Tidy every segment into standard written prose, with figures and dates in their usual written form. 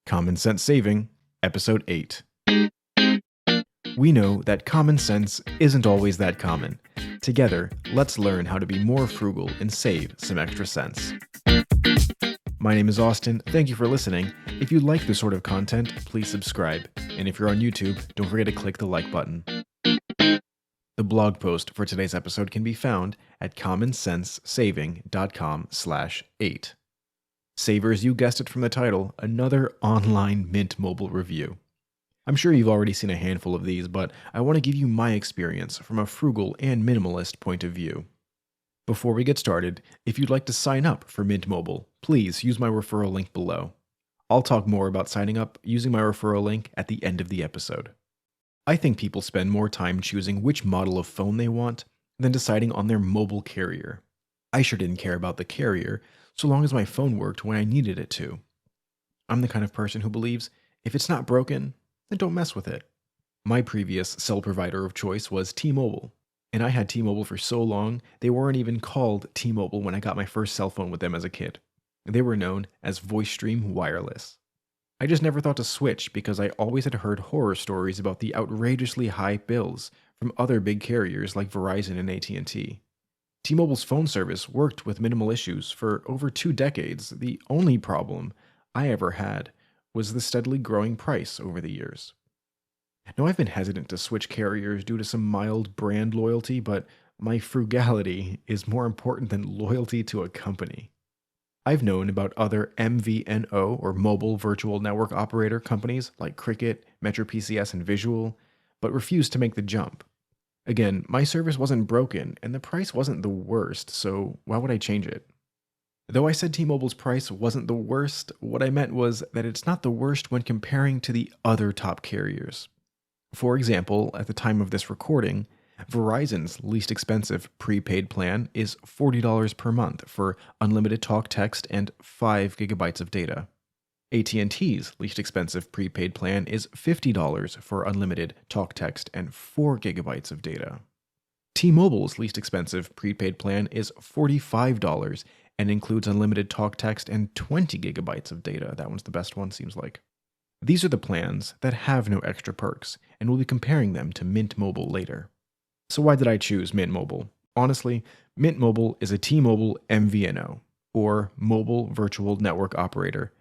Common Sense Saving, Episode 8. We know that common sense isn't always that common. Together, let's learn how to be more frugal and save some extra cents. My name is Austin. Thank you for listening. If you like this sort of content, please subscribe. And if you're on YouTube, don't forget to click the like button. The blog post for today's episode can be found at commoncentssaving.com/8. Savers, you guessed it from the title, another online Mint Mobile review. I'm sure you've already seen a handful of these, but I want to give you my experience from a frugal and minimalist point of view. Before we get started, if you'd like to sign up for Mint Mobile, please use my referral link below. I'll talk more about signing up using my referral link at the end of the episode. I think people spend more time choosing which model of phone they want than deciding on their mobile carrier. I sure didn't care about the carrier, so long as my phone worked when I needed it to. I'm the kind of person who believes if it's not broken, then don't mess with it. My previous cell provider of choice was T-Mobile, and I had T-Mobile for so long they weren't even called T-Mobile when I got my first cell phone with them as a kid. They were known as VoiceStream Wireless. I just never thought to switch because I always had heard horror stories about the outrageously high bills from other big carriers like Verizon and AT&T. T-Mobile's phone service worked with minimal issues for over 2 decades. The only problem I ever had was the steadily growing price over the years. Now, I've been hesitant to switch carriers due to some mild brand loyalty, but my frugality is more important than loyalty to a company. I've known about other MVNO or mobile virtual network operator companies like Cricket, Metro PCS, and Visual, but refused to make the jump. Again, my service wasn't broken and the price wasn't the worst, so why would I change it? Though I said T-Mobile's price wasn't the worst, what I meant was that it's not the worst when comparing to the other top carriers. For example, at the time of this recording, Verizon's least expensive prepaid plan is $40 per month for unlimited talk, text, and 5 gigabytes of data. AT&T's least expensive prepaid plan is $50 for unlimited talk, text, and 4 gigabytes of data. T-Mobile's least expensive prepaid plan is $45 and includes unlimited talk, text, and 20 gigabytes of data. That one's the best one, seems like. These are the plans that have no extra perks, and we'll be comparing them to Mint Mobile later. So why did I choose Mint Mobile? Honestly, Mint Mobile is a T-Mobile MVNO, or Mobile Virtual Network Operator.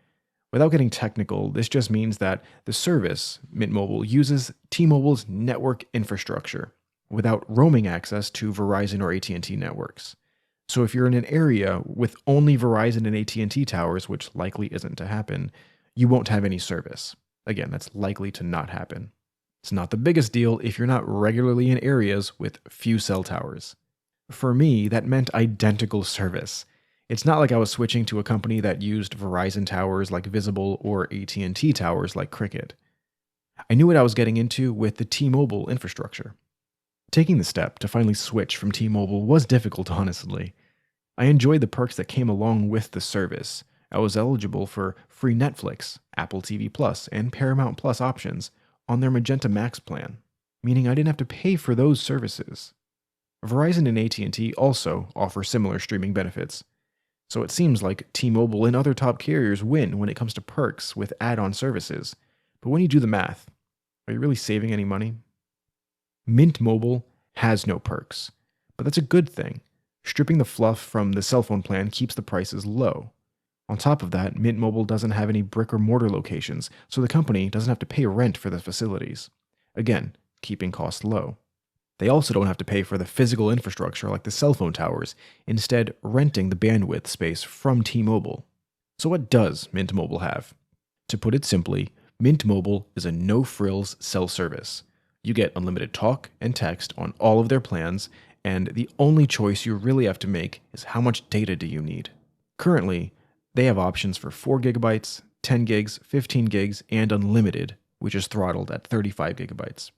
Without getting technical, this just means that the service, Mint Mobile, uses T-Mobile's network infrastructure without roaming access to Verizon or AT&T networks. So if you're in an area with only Verizon and AT&T towers, which likely isn't to happen, you won't have any service. Again, that's likely to not happen. It's not the biggest deal if you're not regularly in areas with few cell towers. For me, that meant identical service. It's not like I was switching to a company that used Verizon towers like Visible or AT&T towers like Cricket. I knew what I was getting into with the T-Mobile infrastructure. Taking the step to finally switch from T-Mobile was difficult, honestly. I enjoyed the perks that came along with the service. I was eligible for free Netflix, Apple TV Plus, and Paramount Plus options on their Magenta Max plan, meaning I didn't have to pay for those services. Verizon and AT&T also offer similar streaming benefits, so it seems like T-Mobile and other top carriers win when it comes to perks with add-on services. But when you do the math, are you really saving any money? Mint Mobile has no perks, but that's a good thing. Stripping the fluff from the cell phone plan keeps the prices low. On top of that, Mint Mobile doesn't have any brick or mortar locations, so the company doesn't have to pay rent for the facilities. Again, keeping costs low. They also don't have to pay for the physical infrastructure like the cell phone towers, instead renting the bandwidth space from T-Mobile. So what does Mint Mobile have? To put it simply, Mint Mobile is a no-frills cell service. You get unlimited talk and text on all of their plans, and the only choice you really have to make is how much data do you need. Currently, they have options for 4 gigabytes, 10 gigs, 15 gigs, and unlimited, which is throttled at 35 gigabytes.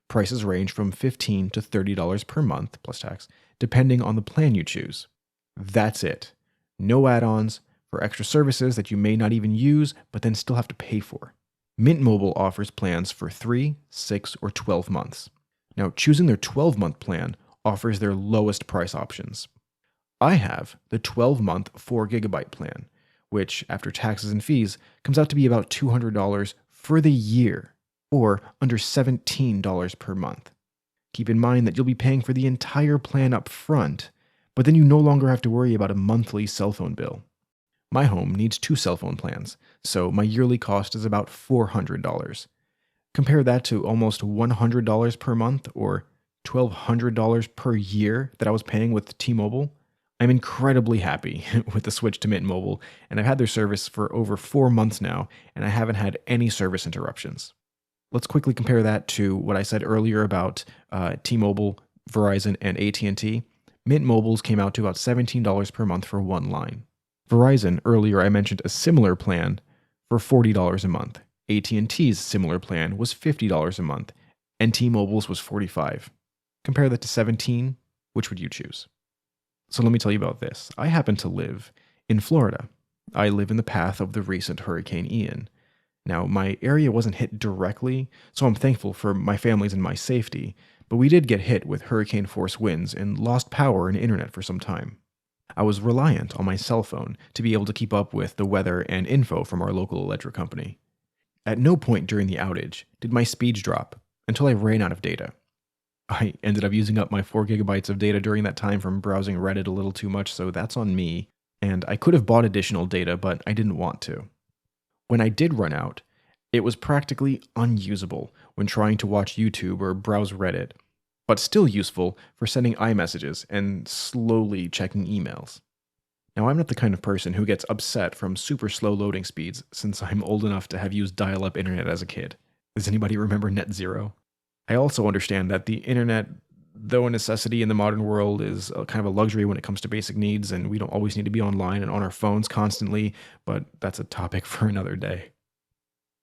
Prices range from $15 to $30 per month, plus tax, depending on the plan you choose. That's it. No add-ons for extra services that you may not even use, but then still have to pay for. Mint Mobile offers plans for 3, 6, or 12 months. Now, choosing their 12-month plan offers their lowest price options. I have the 12-month 4 gigabyte plan, which, after taxes and fees, comes out to be about $200 for the year, or under $17 per month. Keep in mind that you'll be paying for the entire plan up front, but then you no longer have to worry about a monthly cell phone bill. My home needs 2 cell phone plans, so my yearly cost is about $400. Compare that to almost $100 per month, or $1,200 per year that I was paying with T-Mobile. I'm incredibly happy with the switch to Mint Mobile, and I've had their service for over 4 months now, and I haven't had any service interruptions. Let's quickly compare that to what I said earlier about T-Mobile, Verizon, and AT&T. Mint Mobile's came out to about $17 per month for one line. Verizon, earlier I mentioned a similar plan for $40 a month. AT&T's similar plan was $50 a month, and T-Mobile's was $45. Compare that to 17, which would you choose? So let me tell you about this. I happen to live in Florida. I live in the path of the recent Hurricane Ian. Now, my area wasn't hit directly, so I'm thankful for my family's and my safety, but we did get hit with hurricane-force winds and lost power and internet for some time. I was reliant on my cell phone to be able to keep up with the weather and info from our local electric company. At no point during the outage did my speeds drop until I ran out of data. I ended up using up my 4 gigabytes of data during that time from browsing Reddit a little too much, so that's on me, and I could have bought additional data, but I didn't want to. When I did run out, it was practically unusable when trying to watch YouTube or browse Reddit, but still useful for sending iMessages and slowly checking emails. Now, I'm not the kind of person who gets upset from super slow loading speeds since I'm old enough to have used dial-up internet as a kid. Does anybody remember Net Zero? I also understand that the internet, though a necessity in the modern world, is kind of a luxury when it comes to basic needs, and we don't always need to be online and on our phones constantly, but that's a topic for another day.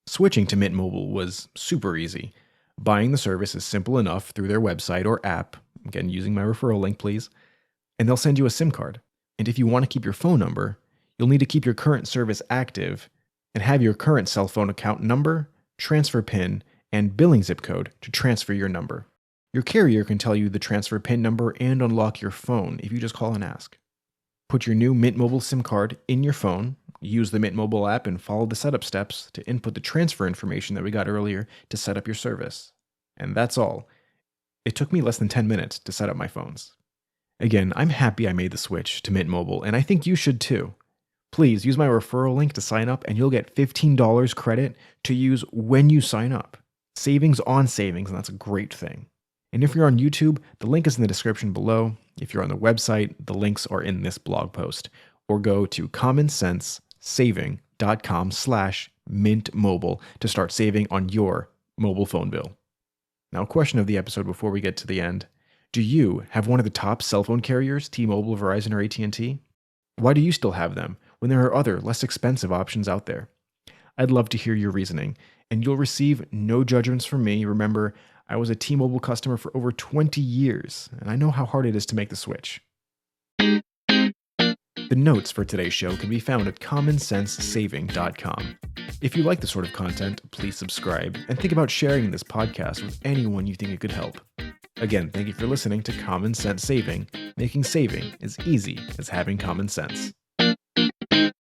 Switching to Mint Mobile was super easy. Buying the service is simple enough through their website or app, again using my referral link please, and they'll send you a SIM card. And if you want to keep your phone number, you'll need to keep your current service active and have your current cell phone account number, transfer PIN, and billing zip code to transfer your number. Your carrier can tell you the transfer PIN number and unlock your phone if you just call and ask. Put your new Mint Mobile SIM card in your phone, use the Mint Mobile app, and follow the setup steps to input the transfer information that we got earlier to set up your service. And that's all. It took me less than 10 minutes to set up my phones. Again, I'm happy I made the switch to Mint Mobile, and I think you should too. Please use my referral link to sign up, and you'll get $15 credit to use when you sign up. Savings on savings, and that's a great thing. And if you're on YouTube, the link is in the description below. If you're on the website, the links are in this blog post. Or go to commoncentssaving.com/mintmobile to start saving on your mobile phone bill. Now, question of the episode before we get to the end. Do you have one of the top cell phone carriers, T-Mobile, Verizon, or AT&T? Why do you still have them when there are other, less expensive options out there? I'd love to hear your reasoning, and you'll receive no judgments from me. Remember, I was a T-Mobile customer for over 20 years, and I know how hard it is to make the switch. The notes for today's show can be found at commoncentssaving.com. If you like this sort of content, please subscribe, and think about sharing this podcast with anyone you think it could help. Again, thank you for listening to Common Sense Saving, making saving as easy as having common sense.